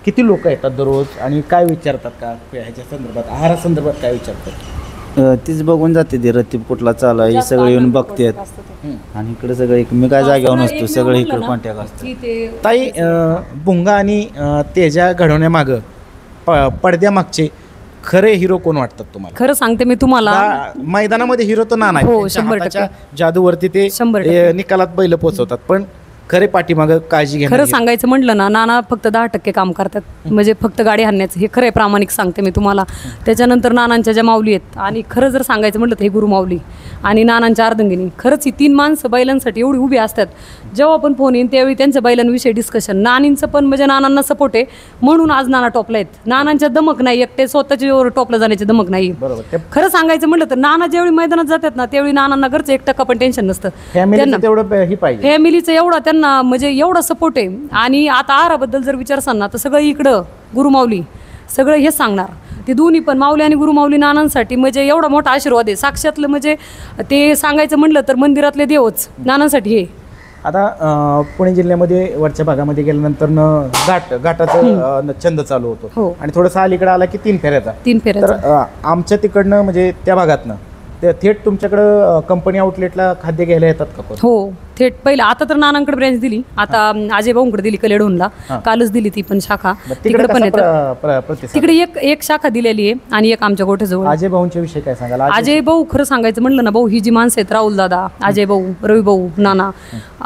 किती लोक येतात दररोज आणि काय विचारतात का ह्याच्या संदर्भात, आहारासंदर्भात काय विचारतात? तीच बघून जाते ते रतीब कुठला चालू आहे, हे सगळे येऊन बघतात. आणि इकडे सगळं मी काय जागेवर नसतो, सगळे इकडे कॉन्टॅक्ट असतात. ताई, भुंगा आणि तेजा घडवण्यामागं पडद्यामागचे खरे हिरो कोण वाटतात तुम्हाला? खरं सांगते मी तुम्हाला, मैदानामध्ये हिरो तर नाना हो, 100%. जादूवरती ते 100%. निकालात बैल पोहोचवतात, पण खरे पाठीमागं काळजी घ्या. खरं सांगायचं म्हटलं ना, नाना फक्त 10% काम करतात, म्हणजे फक्त गाडी हाणण्याचं. हे खरं प्रामाणिक सांगते मी तुम्हाला. त्याच्यानंतर नानांच्या ज्या माऊली आहेत, आणि खरं जर सांगायचं म्हटलं तर हे गुरु माऊली आणि नानांच्या अर्धंगिनी, खरंच ही 3 माणसं बैलांसाठी एवढी उभी असतात. जेव्हा पण फोन येईन त्यावेळी त्यांच्या बैलांविषयी डिस्कशन. नानींचं पण म्हणजे नानांना सपोर्ट आहे म्हणून आज नाना टॉपला आहेत. नानांच्या दमक नाही, एकटे स्वतःच्या टॉपला जाण्याची दमक नाही. बरोबर. खरं सांगायचं म्हटलं तर नाना ज्यावेळी मैदानात जातात ना त्यावेळी नानांना घरचं 1% पण टेन्शन नसतं. फॅमिलीचं तेवढं ही पाहिजे, फॅमिलीचं एवढं त्यांना म्हणजे एवढा सपोर्ट आहे. आणि आता आहाराबद्दल जर विचारसान ना तर सगळं इकडं गुरुमाऊली सगळं हेच सांगणार. ते दोन्ही पण माऊली आणि गुरुमाऊली नानांसाठी म्हणजे एवढा मोठा आशीर्वाद आहे. साक्षातलं म्हणजे ते सांगायचं म्हटलं तर मंदिरातले देवच नानांसाठी हे. आता पुणे जिल्ह्यामध्ये वरच्या भागामध्ये गेल्यानंतर घाटाचं छंद चालू होतो. हो. आणि थोडंसं अलीकडे आला की 3 फेऱ्याचा. 3 फेऱ्या. तर आमच्या तिकडनं म्हणजे त्या भागातनं ते थेट तुमच्याकडं कंपनी आउटलेटला खाद्य घ्यायला येतात का? हो थेट पहिलं. आता तर नानांकडे ब्रँच दिली, आता अजय भाऊंकडे दिली कलेडूनला, कालच दिली ती पण शाखा. तिकडे पण येतात. तिकडे एक शाखा दिलेली आहे आणि एक आमच्या गोठ्याजवळ. अजय भाऊंच्या विषयी काय सांगाल? अजय भाऊ खरं सांगायचं म्हटलं ना, भाऊ ही जी माणसं आहेत, राहुल दादा, अजय भाऊ, रवी भाऊ, नाना,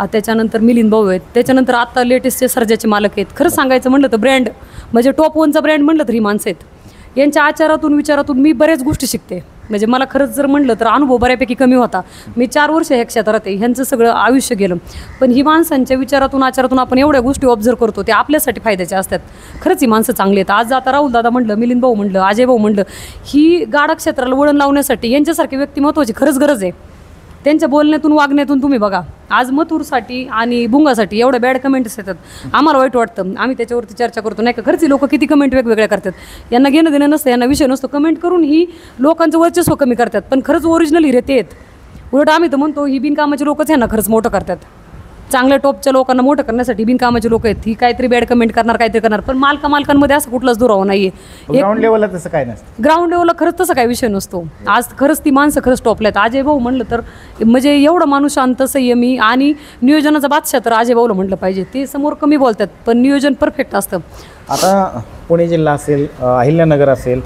त्याच्यानंतर मिलिंद भाऊ आहेत, त्याच्यानंतर आता लेटेस्टचे सर्जाचे मालक आहेत. खरं सांगायचं म्हटलं तर ब्रँड म्हणजे टॉप 1चा ब्रँड म्हटलं तर ही माणसं आहेत. यांच्या आचारातून विचारातून मी बऱ्याच गोष्टी शिकते. म्हणजे मला खरंच जर म्हटलं तर अनुभव बऱ्यापैकी कमी होता. मी 4 वर्ष ह्या क्षेत्रात आहे, ह्यांचं सगळं आयुष्य गेलं. पण ही माणसांच्या विचारातून आचारातून आपण एवढ्या गोष्टी ऑब्झर्व करतो ते आपल्यासाठी फायद्याच्या असतात. खरंच ही माणसं चांगली आहेत. आज आता राहुल दादा म्हटलं, मिलिंद भाऊ म्हटलं, अजय भाऊ म्हटलं, ही गाडा क्षेत्राला वळण लावण्यासाठी यांच्यासारखे व्यक्तिमत्वाची खरंच गरज आहे. त्यांच्या बोलण्यातून वागण्यातून तुम्ही बघा, आज मथुरसाठी आणि भुंगासाठी एवढ्या बॅड कमेंट्स येतात. आम्हाला वाईट वाटतं, आम्ही त्याच्यावरती चर्चा करतो नाही का. खरंच लोक किती कमेंट वेगवेगळ्या करतात, यांना घेणं देणं नसतं, यांना विषय नसतो. कमेंट करून ही लोकांचं वर्चस्व कमी करतात, पण खरंच ओरिजिनल हिरे ते आहेत. उलट आम्ही तर म्हणतो ही बिनकामाची लोकच यांना खरंच मोठं करतात. चांगल्या टॉपच्या लोकांना मोठं करण्यासाठी बिनकामाचे लोक आहेत, ही काहीतरी बॅड कमेंट करणार, काहीतरी करणार, पण मालकांमध्ये असं कुठलाच दुरावा नाहीये. ग्राउंड लेवलला तसं काय नसतं. ग्राउंड लेवलला खरंच तसा काही विषय नसतो. आज खरंच ती माणसं खरंच टॉपला आहेत. अजय भाऊ म्हणलं तर म्हणजे एवढा माणूस शांत, संयमी आणि नियोजनाचा बादशाह तर अजय भाऊला म्हटलं पाहिजे. ते समोर कमी बोलतात पण नियोजन परफेक्ट असतं. आता पुणे जिल्हा असेल, अहिल्यानगर असेल,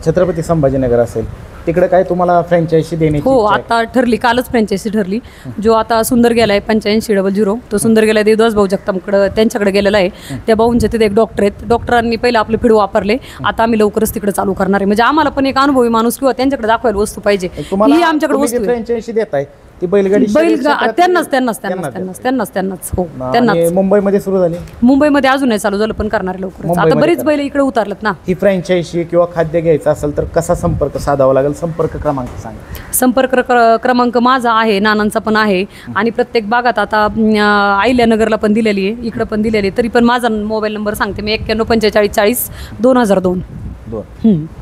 छत्रपती संभाजीनगर असेल, तिकडे काय तुम्हाला फ्रँचायझी देण्याची हो, इच्छा आहे? आता ठरली, कालच फ्रँचायझी ठरली. जो आता सुंदर गेलाय 8500, तो सुंदर गेलाय देवदास भाऊ जगतापकडे, त्यांच्याकडे गेलेला आहे. त्या भाऊंचे तिथे एक डॉक्टर आहेत. डॉक्टरांनी पहिलं आपले फिड वापरले, आता आम्ही लवकरच तिकडे चालू करणार आहे. म्हणजे आम्हाला पण एक अनुभवी माणूस किंवा त्यांच्याकडे दाखवायला वस्तू पाहिजे, ही आमच्याकडे वस्तू आहे. फ्रँचायझी देत आहे ती बैलगाडी त्यांनाच हो त्यांनाच. मुंबईमध्ये सुरू झाली, मुंबईमध्ये अजून नाही चालू झालं पण करणार आहे लवकरच. आता बरीच बैल इकडे उतरलेत ना. ही फ्रँचायझी किंवा खाद्य घ्यायचं असेल तर कसा संपर्क साधावा लागेल? संपर्क क्रमांक सांगा. संपर्क क्रमांक माझा आहे, नानांचा पण आहे, आणि प्रत्येक भागात आता अहिल्यानगरला पण दिलेली आहे, इकडे पण दिलेली आहे. तरी पण माझा मोबाईल नंबर सांगते मी, 9145402002.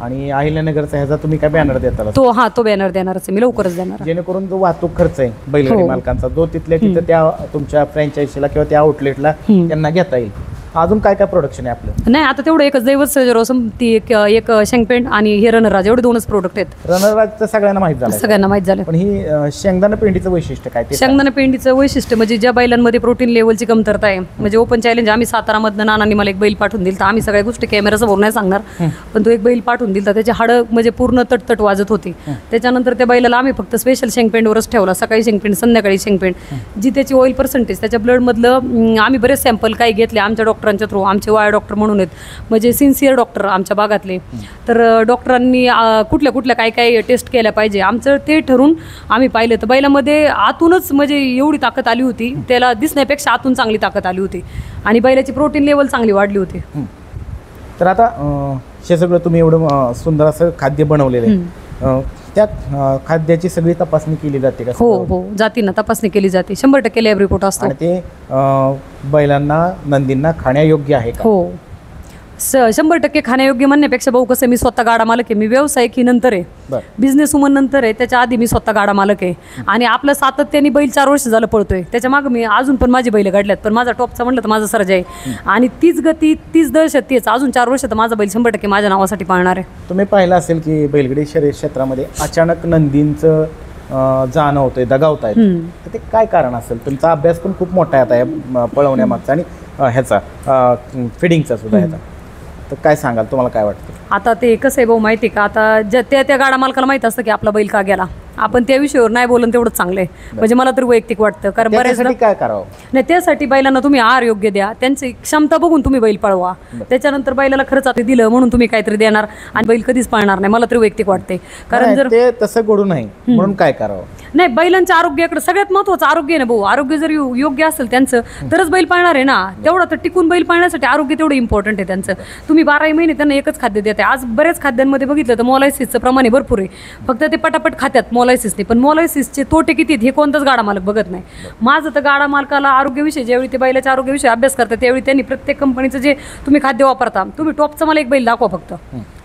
आणि अहिल्यानगरचा ह्याचा तुम्ही काय बॅनर देता? तो बॅनर देणारच आहे मी, लवकरच देणार. जेणेकरून जो वाहतूक खर्च आहे बैलगाडी मालकांचा, जो तिथल्या तिथं त्या तुमच्या फ्रँचायझीला किंवा त्या आउटलेटला त्यांना घेता येईल. अजून काय काय प्रोडक्शन आहे आपलं? नाही, आता तेवढं एकच दैवत सर्जरोसम, ती एक शेंगपेंट आणि हे रणराज, एवढे 2च प्रोडक्ट आहेत. रणराज तर सगळ्यांना माहित झालं, सगळ्यांना माहित झालं. पण ही शेंगदाणा पेंडीचं वैशिष्ट्य काय? शेंगदाणा पेंडीचं वैशिष्ट्य म्हणजे ज्या बैलांमध्ये प्रोटीन लेवलची कमतरता आहे, म्हणजे ओपन चॅलेंज आम्ही सातारामधनं नानांनी मला एक बैल पाठवून दिलं, तर आम्ही सगळ्या गोष्टी कॅमेरासमोर नाही सांगणार, पण तो एक बैल पाठवून दिला, त्याची हाडं म्हणजे पूर्ण तटतट वाजत होती. त्याच्यानंतर त्या बैलाला आम्ही फक्त स्पेशल शेंगपेंडवरच ठेवला, सकाळी शेंगपेंड, संध्याकाळी शेंगपेंड, जी त्याची ऑइल पर्सेंटेज, त्याच्या ब्लडमधलं आम्ही बरेच सॅम्पल काही घेतले आमच्या डॉक्टरांच्या थ्रू. आमचे डॉक्टर म्हणून आहेत, म्हणजे सिन्सिअर डॉक्टर आमच्या भागातले. तर डॉक्टरांनी कुठल्या कुठल्या काय काय टेस्ट केल्या पाहिजे आमचं ते ठरून आम्ही पाहिलं, तर बैलामध्ये आतूनच म्हणजे एवढी ताकद आली होती, त्याला दिसण्यापेक्षा आतून चांगली ताकद आली होती, आणि बैलाची प्रोटीन लेवल चांगली वाढली होती. तर आता हे सगळं तुम्ही एवढं सुंदर असं खाद्य बनवलेलं आहे, त्या खाद्याची सगळी तपासणी केली जाते का? हो, जाती ना, तपासणी केली जाते, 100% लॅब रिपोर्ट असतो. आणि ते बैलांना, नंदींना खाण्यायोग्य आहे का? हो, 100% खाण्यायोग्य म्हणण्यापेक्षा भाऊ कसं, मी स्वतः गाडा मालक आहे, मी व्यावसायिक ही नंतर आहे, बिझनेस वुमन नंतर आहे, त्याच्या आधी मी स्वतः गाडा मालक आहे. आणि आपलं सातत्याने बैल 4 वर्ष झालं पळतोय, त्याच्या मागं मी अजून पण माझी बैल काढल्यात, पण माझा टॉपचा म्हणलं तर माझा सर्जा आहे, आणि तीच गती, तीच दहशत, तीच अजून 4 वर्ष तर माझा बैल 100% माझ्या नावासाठी पाळणार आहे. तुम्ही पाहिलं असेल की बैलगाडी शर्यत क्षेत्रामध्ये अचानक नंदींचं जाणं होतंय, दगावतायत, तर ते काय कारण असेल? तुमचा अभ्यास पण खूप मोठा आहे आता या पळवण्यामागचा आणि ह्याचा फिडिंगचा सुद्धा ह्याचा, तर काय सांगाल, तुम्हाला काय वाटतं? आता ते कसं आहे भाऊ माहिती आहे का, आता त्या गाडा मालकाला माहित असतं की आपला बैल का गेला, आपण त्या विषयावर नाही बोलून तेवढंच चांगलं आहे, म्हणजे मला तरी वैयक्तिक वाटतं. कारण बऱ्याचदा काय करावं नाही, त्यासाठी बैलांना तुम्ही आहार योग्य द्या, त्यांची क्षमता बघून तुम्ही बैल पळवा, त्याच्यानंतर बैलाला खर्च आता दिलं म्हणून तुम्ही काहीतरी देणार आणि बैल कधीच पळणार नाही, मला तरी वैयक्तिक वाटते. कारण जर ते तसं घडू नाही म्हणून काय करावं? नाही, बैलांच्या आरोग्याकडे सगळ्यात महत्त्वाचं आरोग्य आहे ना भाऊ. आरोग्य जर योग्य असेल त्यांचं तरच बैल पाळणार आहे ना. तेवढा तर टिकून बैल पाळण्यासाठी आरोग्य तेवढं इम्पॉर्टंट आहे त्यांचं. तुम्ही 12 महिने त्यांना एकच खाद्य देताय. आज बऱ्याच खाद्यांमध्ये बघितलं तर मोलायसिसचं प्रमाण भरपूर आहे, फक्त ते पटापट खात्यात मोलायसिसने, पण मोलायसिसचे तोटे किती आहेत हे कोणताच गाडा मालक बघत नाही. माझं तर गाडा मालकाला आरोग्याविषयी ज्यावेळी ते बैलाच्या आरोग्याविषयी अभ्यास करतात त्यावेळी त्यांनी प्रत्येक कंपनीचं जे तुम्ही खाद्य वापरता, तुम्ही टॉपचा मला एक बैल दाखवा, फक्त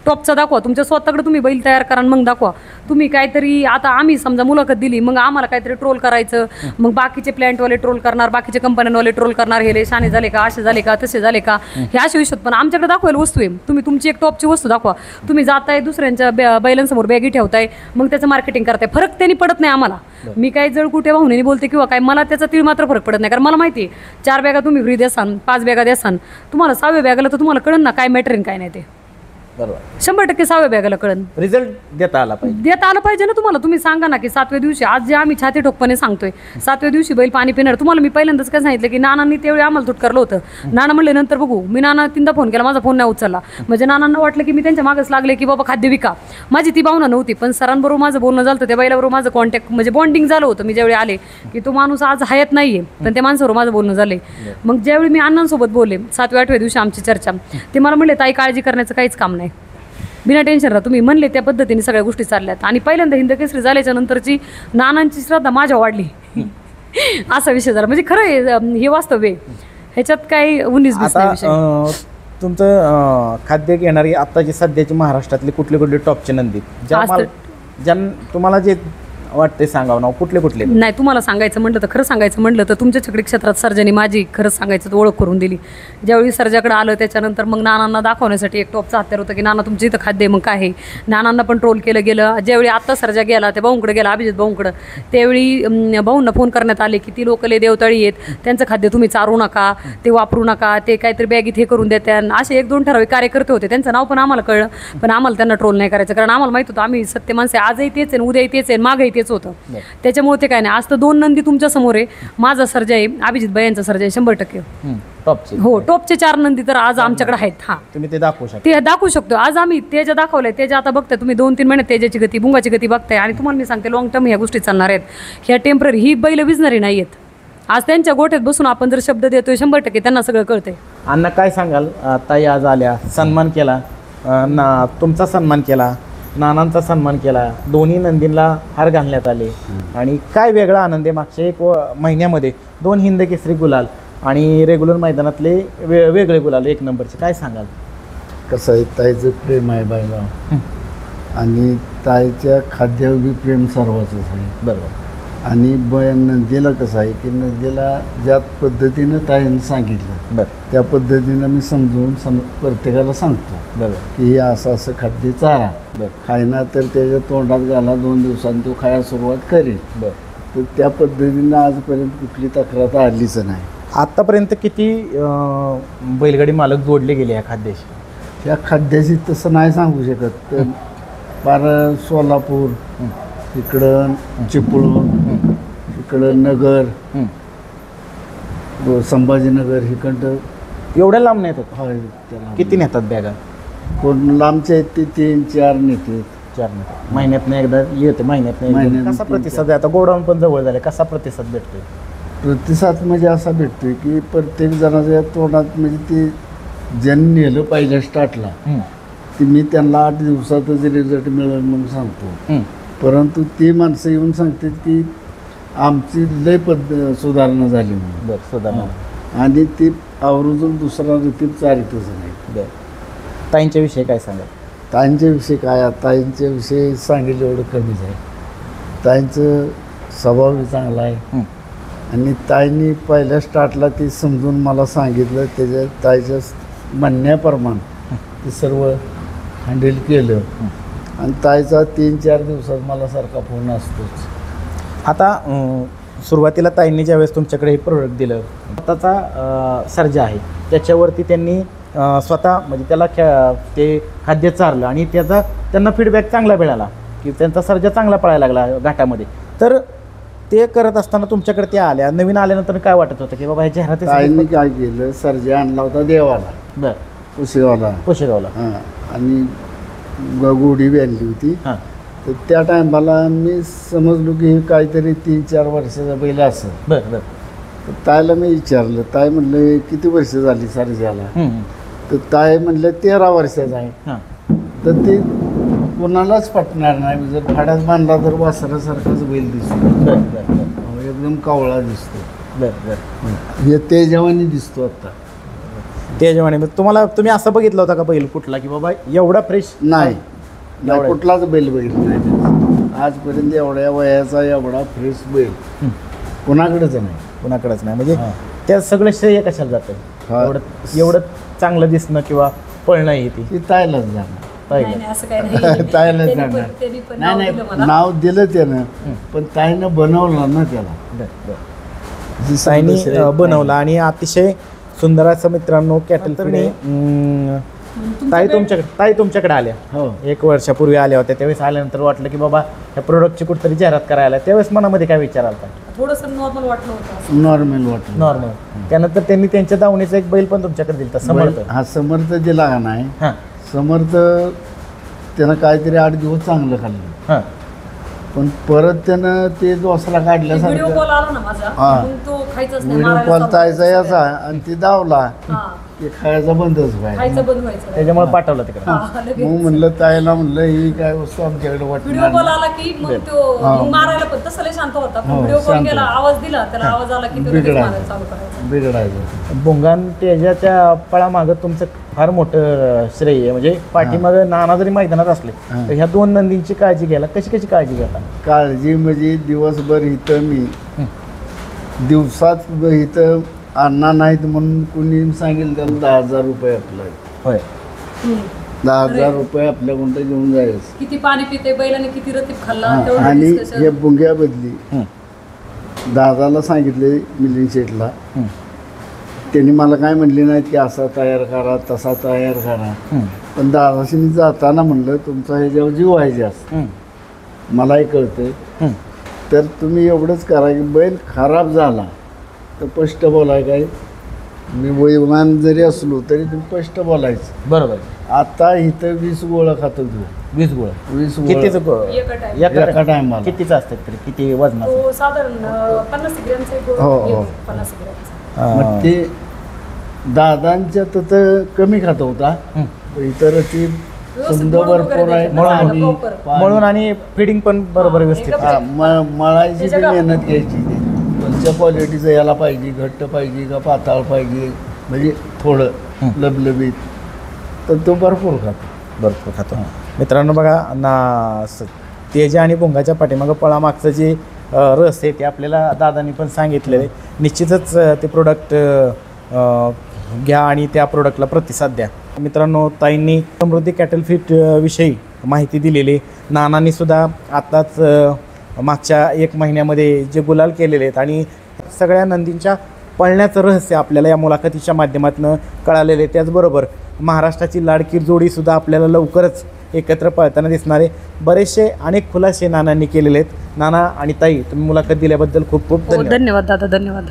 टॉपचा दाखवा, तुमच्या स्वतःकडे तुम्ही बैल तयार करा मग दाखवा. तुम्ही काहीतरी आता आम्ही समजा मुलाखत दिली, मग आम्हाला काहीतरी ट्रोल करायचं, मग बाकीचे प्लॅन्टवाले ट्रोल करणार, बाकीचे कंपन्यांवाले ट्रोल करणार, हे शाणे झाले का, असे झाले का, तसे झाले का, हे असे विषय. पण आमच्याकडे दाखवायला वस्तू आहे, तुम्ही तुमची एक टॉपची वस्तू दाखवा. तुम्ही जाताय दुसऱ्यांच्या बैलांसमोर बॅगी ठेवताय, मग त्याचं मार्केटिंग करताय, फरक त्यांनी पडत नाही आम्हाला. मी काही जळ कुठे भावनेने बोलते किंवा काय, मला त्याचा तीळ मात्र फरक पडत नाही, कारण मला माहिती आहे 4 बॅगा तुम्ही फ्री द्यासान, 5 बॅगा द्यासान, तुम्हाला 6व्या बॅगाला तर तुम्हाला कळन ना काय मॅटर काय नाही ते. बरोबर, 100% 6व्या बॅगाला कळन. रिझल्ट देता आला पाहिजे ना तुम्हाला. तुम्ही सांगा ना की 7व्या दिवशी, आज जे आम्ही छाती ठोकपणे सांगतोय 7व्या दिवशी बैल पाणी पिणार. तुम्हाला मी पहिल्यांदाच काय सांगितलं की नानांनी त्यावेळी आम्हाला तुटकारलं होतं. नाना म्हणले नंतर बघू. मी नाना 3दा फोन केला, माझा फोन नाही उचलला. म्हणजे नानांना वाटलं की मी त्यांच्या मागच लागले की बाबा खाद्य विका. माझी ती भावना नव्हती, पण सरांबरोबर माझं बोलणं झालं होतं, त्या बैलाबरोबर माझं कॉन्टॅक्ट म्हणजे बॉन्डिंग झालं होतं. मी ज्यावेळी आले की तो माणूस आज हयात नाहीये, पण त्या माणसाबरोबर माझं बोलणं झालंय. मग ज्यावेळी मी अण्णांसोबत बोलले 7व्या-8व्या दिवशी आमची चर्चा, ते मला म्हणले ताई काळजी करण्याचं काहीच काम नाही, बिना टेन्शन राहा तुम्ही. म्हणले त्या पद्धतीने सगळ्या गोष्टी चालल्यात. आणि पहिल्यांदा हिंद केसरी झाल्याच्या नंतरची नानांची श्रद्धा माझ्या वाढली असा विषय झाला. म्हणजे खरं हे वास्तव आहे, ह्याच्यात काही 19-20 नाही विषय. तुमचं खाद्य घेणारी आत्ताची सध्याची महाराष्ट्रातली कुठले कुठले टॉपचे नंदी ज्या तुम्हाला जे वाटते सांगावं नाव कुठले कुठले? नाही, तुम्हाला सांगायचं म्हटलं तर, खरं सांगायचं म्हटलं तर तुमच्या छकडी क्षेत्रात सर्जाने माझी खरंच सांगायचं तर ओळख करून दिली. ज्यावेळी सर्जाकडे आलं त्याच्यानंतर मग नानांना दाखवण्यासाठी एक टॉपचं हत्यार होतं की नाना तुमच्या इथं खाद्य मग काय आहे. नानांना पण ट्रोल केलं गेलं. ज्यावेळी आत्ता सर्जा गेला त्या भाऊंकडे गेला, अभिजित भाऊंकडं, त्यावेळी भाऊंना फोन करण्यात आले की ती लोक लय देवतळी आहेत, त्यांचं खाद्य तुम्ही चारू नका, ते वापरू नका, ते काहीतरी बॅगीत हे करून देत्या. असे 1-2 ठराविक कार्यकर्ते होते, त्यांचं नाव पण आम्हाला कळलं, पण आम्हाला त्यांना ट्रोल नाही करायचं, कारण आम्हाला माहित होतं आम्ही सत्य माणसे, आजही तेच आहे, उद्याही तेच आहे, मागही तेच होतं. त्याच्यामुळे ते काय नाही. आज तर 2 नंदी तुमच्या समोर आहे. माझा सर्जा आहे, अभिजित भाई यांचा सर्जा आहे 100%. टॉपचे हो, टॉपचे 4 नंदी तर आज आमच्याकडे आहेत. हा, तुम्ही ते दाखवू शकता. ते दाखवू शकतो. आज आम्ही तेजा दाखवलंय. तेजा आता बघताय तुम्ही 2-3 महिन्यात तेजाची गती, बुंगाची गती बघताय. आणि तुम्हाला मी सांगते लॉंग टर्म ह्या गोष्टी चालणार आहेत. ह्या टेम्पररी ही बैल विजणारी नाही आहेत. आज त्यांच्या गोठ्यात बसून आपण जर शब्द देतोय 100% त्यांना सगळं कळतंय. अण्णा काय सांगाल? ताई आज आल्या, सन्मान केला, तुमचा सन्मान केला, नानांचा सन्मान केला, दोन्ही नंदींना हार घालण्यात आले, आणि काय वेगळा आनंद आहे. मागच्या 1 महिन्यामध्ये 2 हिंद केसरी गुलाल आणि रेग्युलर मैदानातले वेगळे गुलाल 1 नंबरचे, काय सांगाल? कसं आहे, ताईचं प्रेम आहे बायला, आणि ताईच्या खाद्यावर बी प्रेम सर्वाचंच आहे. बरोबर. आणि नंदीला कसं आहे की नंदीला ज्या पद्धतीनं ताईनं सांगितलं बरं. त्या पद्धतीनं मी समजवून प्रत्येकाला सांगतो बरोबर. की हे असं असं खाद्य चारा बरं. खायना तर त्याच्या तोंडात घाला, 2 दिवसांनी तो खायला सुरुवात करेल. बरं. तर त्या पद्धतीनं आजपर्यंत कुठली तक्रार आलीच नाही. आत्तापर्यंत किती बैलगाडी मालक जोडले गेले या खाद्याशी? त्या खाद्याची तसं नाही सांगू शकत. तर पार सोलापूर, इकडं चिपळूण, इकडं नगर, संभाजीनगर, इकडं एवढ्या लांब नेतात? होय. त्याला किती नेतात बॅगा? कोण लांबचे आहेत ते 3-4 नेते. 4 नेतात. महिन्यातनं एकदा येते, महिन्यातनं महिन्यातनं कसा प्रतिसाद आहे? आता गोडाऊन पण जवळ झाले, कसा प्रतिसाद भेटतोय? प्रतिसाद म्हणजे असा भेटतोय की प्रत्येक जणाच्या तोंडात, म्हणजे ते ज्यांनी नेलं पहिल्या स्टार्टला ते मी त्यांना 8 दिवसातच रिझल्ट मिळेल म्हणून सांगतो. परंतु ती माणसं येऊन सांगतात की आमची लय सुधारणा झाली म्हणून. बरं. सुधारणा. आणि ती आवर्जून दुसरा ऋतीप चारितच नाही. बरं. ताईंच्या विषयी काय सांगाल? ताईंच्याविषयी काय, ताईंच्या विषयी सांगितलं एवढं कमीच आहे. ताईंचं स्वभावही चांगला आहे, आणि ताईंनी पहिल्या स्टार्टला ती समजून मला सांगितलं, त्याच्या ताईच्या म्हणण्याप्रमाणे ते सर्व हँडल केलं. आणि ताईचा 3-4 दिवसात मला सारखा फोन असतोच. आता सुरुवातीला ताईंनी ज्यावेळेस तुमच्याकडे हे प्रोडक्ट दिलं, स्वतःचा सर्जा आहे त्याच्यावरती त्यांनी स्वतः म्हणजे त्याला ते खाद्य चारलं, आणि त्याचा त्यांना फीडबॅक चांगला मिळाला की त्यांचा सर्जा चांगला पळायला लागला घाटामध्ये. तर ते करत असताना तुमच्याकडे ते आल्या, नवीन आल्यानंतर काय वाटत होतं की बाबा ह्या चेहऱ्यात? ताईंनी काय केलं, सर्जा आणला होता देवाला, बरं, पुशेगावला. हां. आणि गोडी बी आणली होती. हां. तर त्या टायमाला मी समजलो की हे काहीतरी 3-4 वर्षाचा बैल असेल. बरं बरं. तर ताईला मी विचारलं, ताई म्हणलं किती वर्ष झाली सर्जाला? तर ताई म्हणलं 13 वर्षाचा आहे. हां. तर ते कोणालाच पटणार नाही. जर फाड्यात बांधला तर वासरासारखाच बैल दिसतो. बरं बरं बरं. एकदम कावळा दिसतो. बरं बरं. हे तेजवानी दिसतो आता. त्याच्यामुळे मग तुम्ही असं बघितलं होतं का बैल कुठला की बाबा एवढा फ्रेश? नाही, एवढा- कुठलाच बैल बघितला नाही आजपर्यंत. एवढ्या वयाचा एवढा फ्रेश बैल कोणाकडेच नाही. कुणाकडेच नाही. म्हणजे त्या सगळं श्रेय कशाला जातं? हा. एवढं चांगलं दिसणं किंवा पळणं येते ती ताईलाच जाणार. असं काही नाही. ताईलाच जाणार. नाही नाही, नाव दिलं त्यानं, पण ताईनं बनवलं ना त्याला. साईनी बनवला, आणि अतिशय सुंदर असं मित्रांनो कॅटल ताई तुमच्याकडे आल्या. हो. 1 वर्षापूर्वी आल्या होत्या. त्यावेळेस आल्यानंतर वाटलं की बाबा ह्या प्रोडक्टची कुठतरी जाहिरात करायला. त्यावेळेस मनामध्ये काय विचार आला? थोडंसं नॉर्मल वाटलं होतं. नॉर्मल वाटलं. नॉर्मल. त्यानंतर त्यांनी त्यांच्या दावणीचा एक बैल पण तुमच्याकडे दिला, समर्थ. हा समर्थ दिला का नाही? हां. समर्थ त्यानं काहीतरी 8 दिवस चांगलं खाल्लं, हां. पण परत त्यानं ते दोसरा व्हिडिओ काढल्यासारखं कॉल आला ना माझा, हा. मग तो खायचाच नाही, व्हिडिओ मारायला कॉल चालू तायचा होता. याचा आणि ती दावला. हां. ते खायचा बंदच व्हायचा. खायचं बंद व्हायचं त्याच्यामुळे पाठवलं तिकडे. हा, लगेच. मग म्हणलं ताईला म्हणलं ही काय वस्तू आमच्याकडे व्हिडिओ वाटणार कॉल नाही. आला की मग तो हा. मग मारायला पण तसं लय शांत होता पण हो, व्हिडिओ कॉल शांत केला होता. आवाज दिला त्याला आवाज आला की तो लगेच बिघडायचं. मारायला चालू करायचा. बिघडायचं. भोंगान तेजाच्या पळामागं तुमचं फार मोठं श्रेय आहे. म्हणजे पाठीमागं नाना जरी मैदानात असले तर ह्या 2 नंदींची काळजी घ्यायला कशी काळजी घेता? काळजी म्हणजे दिवसभर इथं मी दिवसात इथं आणणार नाहीत म्हणून कुणी सांगेल त्याला 10,000 रुपये आपलं होय. 10,000 रुपये आपल्या कोणतं घेऊन जायचं. किती पाणी पिते बैलाने किती रतीब खाल्ला हा, तेवढं आणि discussion. हे बुंग्या बदली दादाला सांगितले मिलिंद शेठला. त्यांनी मला काय म्हणले नाहीत की असा तयार करा तसा तयार करा. पण दादाशी मी जाताना म्हणलं तुमचा ह्याच्यावर जीव आहे जास्त मलाही कळतंय. तर तुम्ही एवढंच करा की बैल खराब झाला तर स्पष्ट बोलाय काय. मी वैमान जरी असलो तरी तुम्ही स्पष्ट बोलायचं. बरोबर. आता इथं 20 गोळा खातो तू. 20 गोळ 20 कितीच एका time. एका टायमाला. कितीच असतात तरी किती वजनाचं? तो साधारण 50 ग्रॅमचा एक गोळा हो, हो. येतो, 50 ग्रॅमचा. मग ते दादांच्या तर कमी खात होता. इतर ती समजा मळून वगैरे भरपूर आहे. द्यायचं. पाणी- proper. पाणी- म्हणून आणि फिडिंग पण बरोबर व्यवस्थित. एकदम हा, मळायची बी मेहनत घ्यायची. ती कोणत्या क्वालिटीचं याला पाहिजे, घट्ट पाहिजे का पाताळ पाहिजे, म्हणजे थोडं लबलबीत. तर तो भरपूर खातो. भरपूर खातो. मित्रांनो बघा तेजा आणि भोंगाच्या पाठीमागं पळामागचं जे रस आहे ते आपल्याला दादांनी पण सांगितलेलं आहे. निश्चितच ते प्रोडक्ट घ्या आणि त्या प्रोडक्टला प्रतिसाद द्या. मित्रांनो ताईंनी समृद्धी कॅटल फीड विषयी माहिती दिलेली. नानांनी सुद्धा आत्ताच मागच्या 1 महिन्यामध्ये जे गुलाल केलेले आहेत आणि सगळ्या नंदींच्या पळण्याचं रहस्य आपल्याला या मुलाखतीच्या माध्यमातून कळालेलं आहे. त्याचबरोबर महाराष्ट्राची लाडकी जोडीसुद्धा आपल्याला लवकरच एकत्र पळताना दिसणारे बरेचसे अनेक खुलासे नानांनी केलेले आहेत. नाना आणि ताई तुम्ही मुलाखत दिल्याबद्दल खूप खूप हो, धन्यवाद. धन्यवाद दादा, धन्यवाद.